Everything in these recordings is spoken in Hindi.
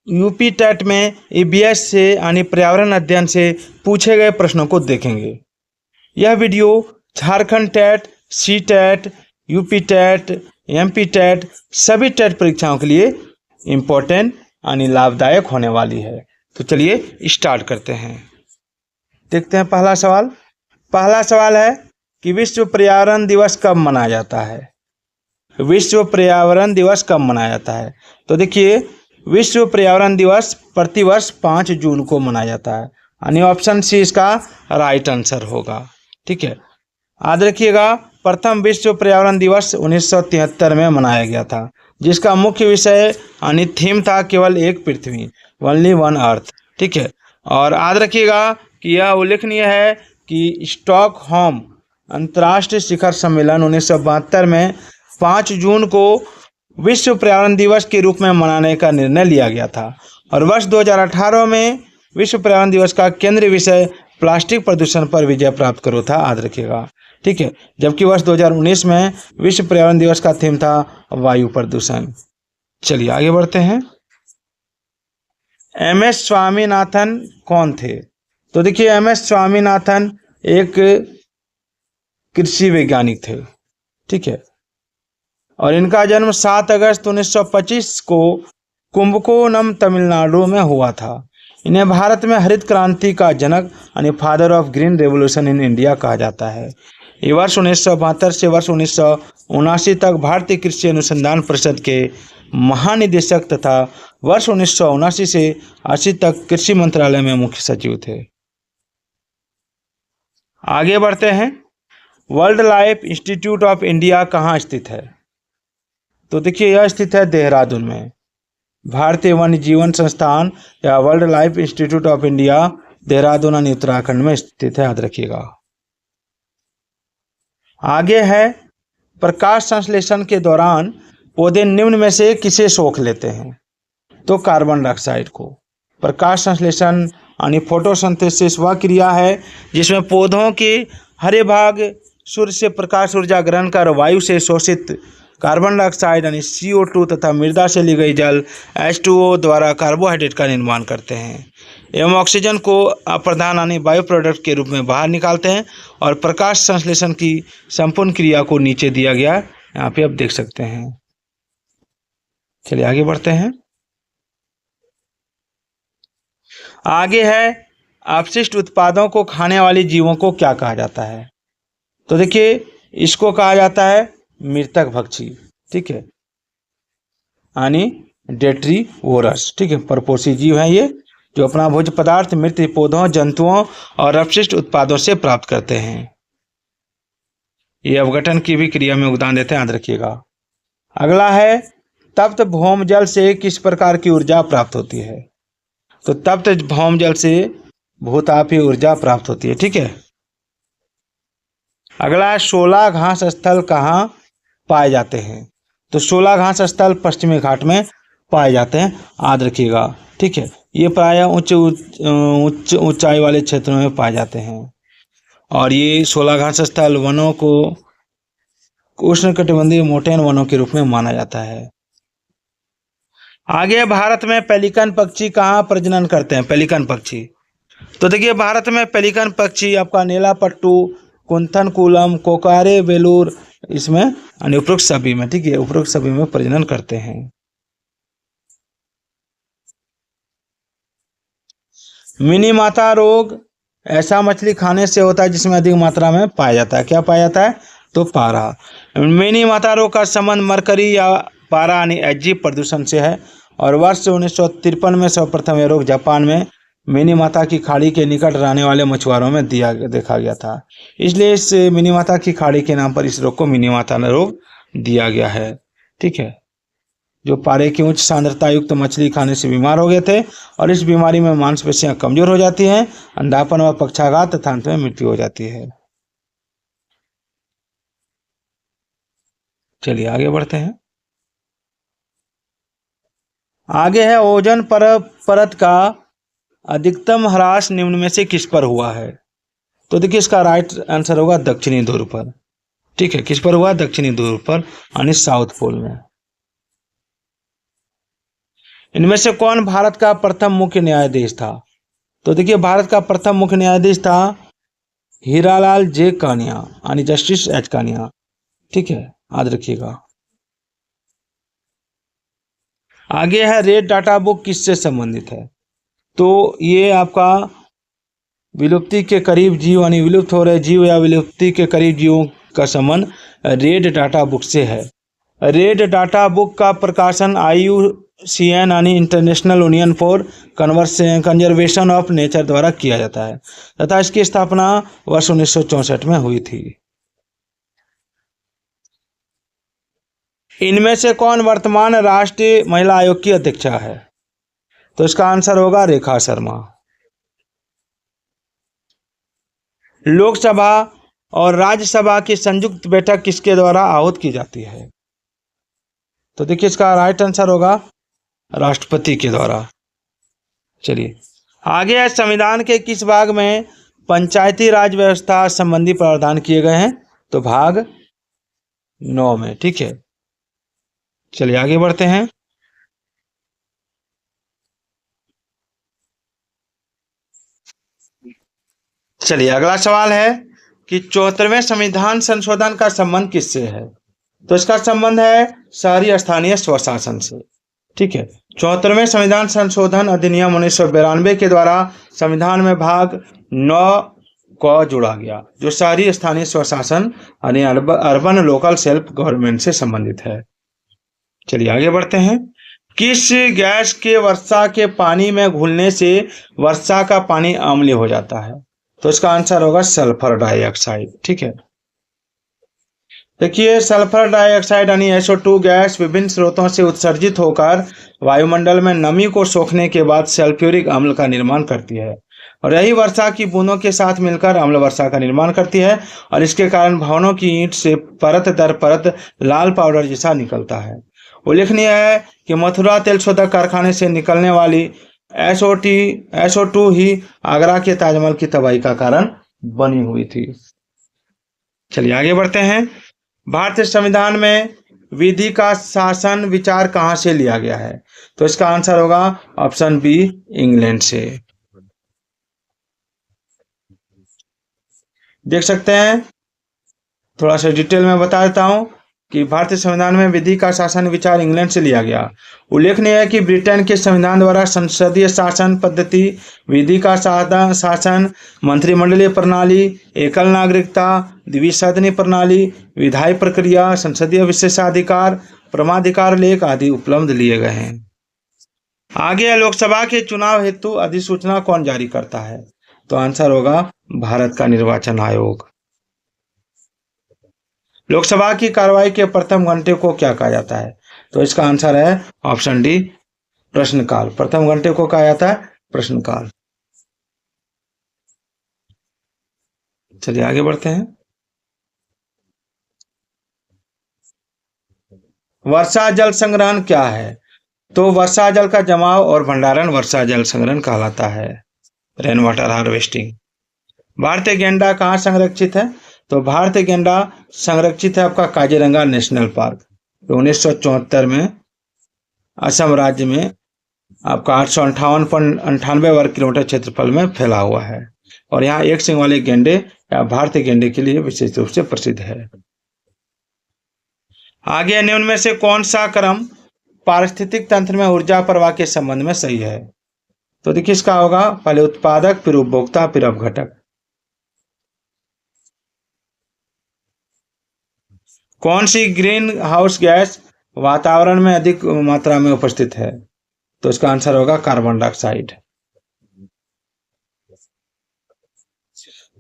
यूपी टेट में ईबीएस से यानी पर्यावरण अध्ययन से पूछे गए प्रश्नों को देखेंगे। यह video Jharkhand TET, C TET, UP TET, MP TET सभी टेट परीक्षाओं के लिए इम्पोर्टेंट यानी लाभदायक होने वाली है। तो चलिए स्टार्ट करते हैं। देखते हैं पहला सवाल। पहला सवाल है कि विश्व पर्यावरण दिवस कब मनाया जाता है। विश्व पर्यावरण दिवस कब मनाया जाता है? तो देखिए, विश्व पर्यावरण दिवस प्रतिवर्ष 5 जून को मनाया जाता है, यानी ऑप्शन सी इसका राइट आंसर होगा। ठीक है, याद रखिएगा, प्रथम विश्व पर्यावरण दिवस 1973 में मनाया गया था, जिसका मुख्य विषय यानी थीम था केवल एक पृथ्वी, ओनली वन अर्थ। ठीक है, और याद रखिएगा कि यह उल्लेखनीय है कि स्टॉकहोम अंतर्राष्ट्रीय शिखर सम्मेलन 1972 में 5 जून को विश्व पर्यावरण दिवस के रूप में मनाने का निर्णय लिया गया था, और वर्ष 2018 में विश्व पर्यावरण दिवस का केंद्रीय विषय प्लास्टिक प्रदूषण पर विजय प्राप्त करो था। याद रखिएगा। ठीक है, जबकि वर्ष 2019 में विश्व पर्यावरण दिवस का थीम था वायु प्रदूषण। चलिए आगे बढ़ते हैं। एमएस स्वामीनाथन कौन थे? तो देखिए, एमएस स्वामीनाथन एक कृषि वैज्ञानिक थे। ठीक है, और इनका जन्म 7 अगस्त 1925 को कुंभकोणम तमिलनाडु में हुआ था। इन्हें भारत में हरित क्रांति का जनक यानी father of green revolution in India कहा जाता है। ये वर्ष 1972 से वर्ष 1979 तक भारतीय कृषि अनुसंधान परिषद के महानिदेशक तथा वर्ष 1979 से 80 तक कृषि मंत्रालय में मुख्य सचिव थे। आगे बढ़ते हैं। World life institute of India कहाँ स्थित है? तो देखिए, यह स्थित है देहरादून में। भारतीय वन्य जीवन संस्थान या world life institute of India Dehradun यानी उत्तराखंड में स्थित है। याद रखिएगा। आगे है, प्रकाश संश्लेषण के दौरान पौधे निम्न में से किसे सोख लेते हैं? तो कार्बन डाइऑक्साइड को। प्रकाश संश्लेषण यानी फोटोसिंथेसिस वह क्रिया है जिसमें पौधों के हरे भाग सूर्य से प्रकाश ऊर्जा ग्रहण कर वायु से शोषित कार्बन डाइऑक्साइड यानी CO2 तथा मृदा से ली गई जल H2O द्वारा कार्बोहाइड्रेट का निर्माण करते हैं एवं ऑक्सीजन को अप्रधान यानी बायो प्रोडक्ट के रूप में बाहर निकालते हैं। और प्रकाश संश्लेषण की संपूर्ण क्रिया को नीचे दिया गया, यहाँ पे आप देख सकते हैं। चलिए आगे बढ़ते हैं। आगे है, अपशिष्ट उत्पादों को खाने वाले जीवों को क्या कहा जाता है? तो देखिए, इसको कहा जाता है मृतक भक्षी। ठीक है, यानी डेट्रीवोरस। ठीक है, परपोषी जीव हैं ये, जो अपना भोज्य पदार्थ मृत पौधों, जंतुओं और अपशिष्ट उत्पादों से प्राप्त करते हैं। ये अवघटन की भी क्रिया में योगदान देते हैं। याद रखिएगा। अगला है, तप्त भौम जल से किस प्रकार की ऊर्जा प्राप्त होती है? तो तप्त भौम जल से भूतापीय ऊर्जा प्राप्त होती है। ठीक है, अगला है, 16 घास स्थल कहाँ पाए जाते हैं? तो 16 घास स्थल पश्चिमी घाट में पाए जाते हैं। याद रखिएगा। ठीक है, ये प्रायः उच्च ऊंचाई वाले क्षेत्रों में पाए जाते हैं, और ये 16 घास स्थल वनों को उष्णकटिबंधीय मोटेन वनों के रूप में माना जाता है। आगे, भारत में पेलिकन पक्षी कहाँ प्रजनन करते हैं? पेलिकन पक्षी। तो देखिए, भारत में पेलिकन पक्षी आपका नीलापट्टू, कुंथनकुलम, कोकारे, बेलूर, इसमें यानी उपरोक्त सभी में, ठीक है, उपरोक्त सभी में प्रजनन करते हैं। मिनी माता रोग ऐसा मछली खाने से होता है जिसमें अधिक मात्रा में पाया जाता है। क्या पाया जाता है? तो पारा। मिनी माता रोग का संबंध मरकरी या पारा यानी एजी प्रदूषण से है, और वर्ष 1953 में सर्वप्रथम यह रोग जापान में मिनी माता की खाड़ी के निकट रहने वाले मछुआरों में देखा गया था। इसलिए इस मिनी माता की खाड़ी के नाम पर इस रोग को मिनी माता रोग दिया गया है। ठीक है, जो पारे की उच्च सांद्रता युक्त मछली खाने से बीमार हो गए थे, और इस बीमारी में मांसपेशियां कमजोर हो जाती हैं, अंधापन व पक्षाघात तथा अंत में मृत्यु हो जाती है। चलिए आगे बढ़ते हैं। आगे है, ओजोन परत का अधिकतम ह्रास निम्न में से किस पर हुआ है? तो देखिए, इसका राइट आंसर होगा दक्षिणी ध्रुव पर। ठीक है, किस पर हुआ? दक्षिणी ध्रुव पर, यानी साउथ पोल में। इनमें से कौन भारत का प्रथम मुख्य न्यायाधीश था? तो देखिए, भारत का प्रथम मुख्य न्यायाधीश था हीरालाल जे कानिया यानी जस्टिस एच कानिया। ठीक है, याद रखिएगा। आगे है रेड डाटा बुक किससे संबंधित है? तो ये आपका विलुप्ति के करीब जीव यानी विलुप्त हो रहे जीव या विलुप्ति के करीब जीवों का संबंध रेड डाटा बुक से है। रेड डाटा बुक का प्रकाशन IUCN यानी international union for conservation of nature द्वारा किया जाता है तथा इसकी स्थापना वर्ष 1964 में हुई थी। इनमें से कौन वर्तमान राष्ट्रीय महिला आयोग की अध्यक्षा है? तो इसका आंसर होगा रेखा शर्मा। लोकसभा और राज्यसभा की संयुक्त बैठक किसके द्वारा आहूत की जाती है? तो देखिए, इसका राइट आंसर होगा राष्ट्रपति के द्वारा। चलिए आगे है, संविधान के किस भाग में पंचायती राज व्यवस्था संबंधी प्रावधान किए गए हैं? तो भाग 9 में। ठीक है, चलिए आगे बढ़ते हैं। चलिए अगला सवाल है कि 74वें संविधान संशोधन का संबंध किससे है? तो इसका संबंध है शहरी स्थानीय स्वशासन से। ठीक है, 74वें संविधान संशोधन अधिनियम 1992 के द्वारा संविधान में भाग 9 को जोड़ा गया जो शहरी स्थानीय स्वशासन यानी अर्बन लोकल सेल्फ गवर्नमेंट से संबंधित है। चलिए आगे बढ़ते हैं। किस गैस के वर्षा के पानी में घुलने से वर्षा का पानी अम्लीय हो जाता है? तो इसका आंसर होगा सल्फर डाइऑक्साइड। ठीक है, देखिए सल्फर डाइऑक्साइड यानी SO2 गैस विभिन्न स्रोतों से उत्सर्जित होकर वायुमंडल में नमी को सोखने के बाद सल्फ्यूरिक अम्ल का निर्माण करती है और यही वर्षा की बूंदों के साथ मिलकर अम्ल वर्षा का निर्माण करती है और इसके कारण भवनों की ईंट से परत दर परत लाल पाउडर जैसा निकलता है। उल्लेखनीय है कि मथुरा तेल शोधक कारखाने से निकलने वाली SO2 ही आगरा के ताजमहल की तबाही का कारण बनी हुई थी। चलिए आगे बढ़ते हैं। भारतीय संविधान में विधि का शासन विचार कहां से लिया गया है? तो इसका आंसर होगा ऑप्शन बी, इंग्लैंड से। देख सकते हैं, थोड़ा सा डिटेल में बता देता हूं कि भारतीय संविधान में विधि का शासन विचार इंग्लैंड से लिया गया। उल्लेखनीय है कि ब्रिटेन के संविधान द्वारा संसदीय शासन पद्धति, विधि का शासन, मंत्रिमंडलीय प्रणाली, एकल नागरिकता, द्विसदनी प्रणाली, विधायी प्रक्रिया, संसदीय विशेषाधिकार, परमाधिकार लेख आदि उपलब्ध लिए गए हैं। आगे लोकसभा के चुनाव हेतु अधिसूचना कौन जारी करता है? तो आंसर होगा भारत का निर्वाचन आयोग। लोकसभा की कार्रवाई के प्रथम घंटे को क्या कहा जाता है? तो इसका आंसर है ऑप्शन डी, प्रश्नकाल। प्रथम घंटे को कहा जाता है प्रश्नकाल। चलिए आगे बढ़ते हैं। वर्षा जल संग्रहण क्या है? तो वर्षा जल का जमाव और भंडारण वर्षा जल संग्रहण कहलाता है, रेन वाटर हार्वेस्टिंग। भारतीय गैंडा कहाँ संरक्षित है? तो भारतीय गैंडा संरक्षित है आपका काजीरंगा नेशनल पार्क, तो 1974 में असम राज्य में आपका 858.98 वर्ग किलोमीटर क्षेत्रफल में फैला हुआ है और यहाँ एक सिंग वाले गेंडे या भारतीय गेंडे के लिए विशेष रूप से प्रसिद्ध है। आगे निम्न में से कौन सा क्रम पारिस्थितिक तंत्र में ऊर्जा प्रवाह के संबंध में सही है? तो देखिए इसका होगा पहले उत्पादक, फिर उपभोक्ता, फिर अपघटक। कौन सी ग्रीन हाउस गैस वातावरण में अधिक मात्रा में उपस्थित है? तो इसका आंसर होगा कार्बन डाइऑक्साइड।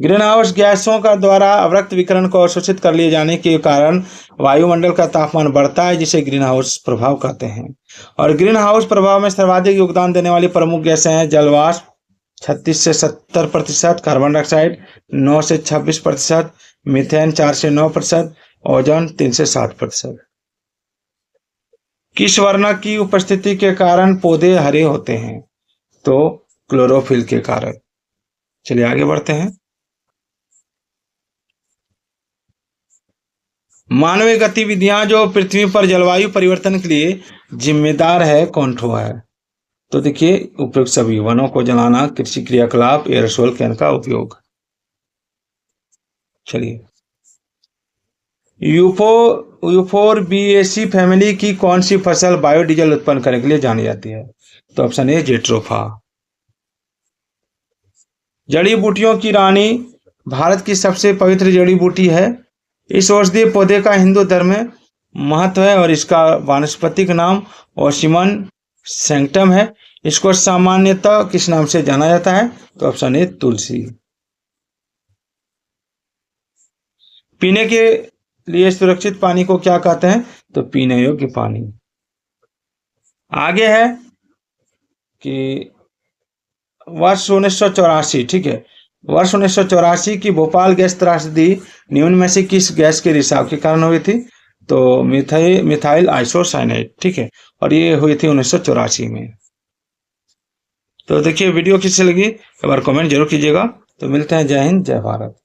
ग्रीन हाउस गैसों का द्वारा अवरक्त विकिरण को अवशोषित कर लिए जाने के कारण वायुमंडल का तापमान बढ़ता है, जिसे ग्रीन हाउस प्रभाव कहते हैं। और ग्रीन हाउस प्रभाव में सर्वाधिक योगदान देने वाली प्रमुख गैसें हैं जलवाष्प 36 से 70%, कार्बन डाइऑक्साइड 9 से 26%, मीथेन 4 से 9%, ओजोन 3 से 7%। किस वर्ण की उपस्थिति के कारण पौधे हरे होते हैं? तो क्लोरोफिल के कारण। चलिए आगे बढ़ते हैं। मानवीय गतिविधियां जो पृथ्वी पर जलवायु परिवर्तन के लिए जिम्मेदार है, कौन ठो है? तो देखिए उपयुक्त सभी: वनों को जलाना, कृषि क्रियाकलाप, एयरोसोल कैन का उपयोग। चलिए, यूफोरबिएसी फैमिली की कौन सी फसल बायोडीजल उत्पन्न करने के लिए जानी जाती है? तो ऑप्शन ए जेट्रोफा। जड़ी बूटियों की रानी भारत की सबसे पवित्र जड़ी बूटी है। इस औषधीय पौधे का हिंदू धर्म में महत्व है और इसका वानस्पतिक नाम ओसिमन सैंक्टम है। इसको सामान्यतः किस नाम से जाना जाता है? तो ऑप्शन ए तुलसी। पीने के लिए सुरक्षित पानी को क्या कहते हैं? तो पीने योग्य पानी। आगे है कि वर्ष 1984, ठीक है, वर्ष 1984 की भोपाल गैस त्रासदी निम्न में से किस गैस के रिसाव के कारण हुई थी? तो मिथाइल आइसोसाइनेट, ठीक है, और ये हुई थी 1984 में। तो देखिए वीडियो कैसी लगी एक बार कमेंट जरूर कीजिएगा। तो मिलते हैं, जय हिंद जय भारत।